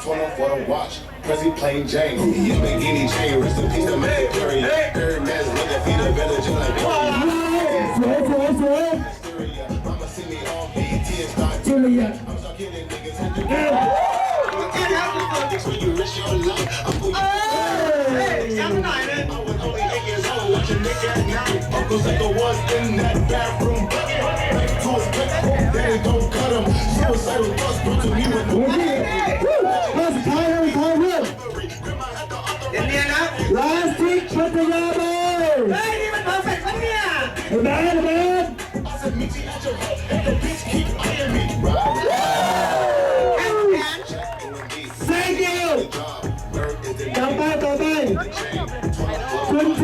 20 for the watch. Prezi plain Jane. You make any chain. Rest in peace to my Perry. Perry man's looking feed the village like. Mama see me on BT and start Julia. I'm stuck hitting niggas in the game. When you risk your life, I'm going to I was only 8 years old, watching nigga at night. Uncle Psycho was in that bathroom. Back to his clip, daddy don't cut him. Suicidal thoughts brought to me with no Let's tie her, tie her. Last week, Pattaya boy. Hey, man, perfect, man, yeah. Man. I said, meet you at your house, and the bitch keep eyeing me. Thank you. ต่อไปคุณเท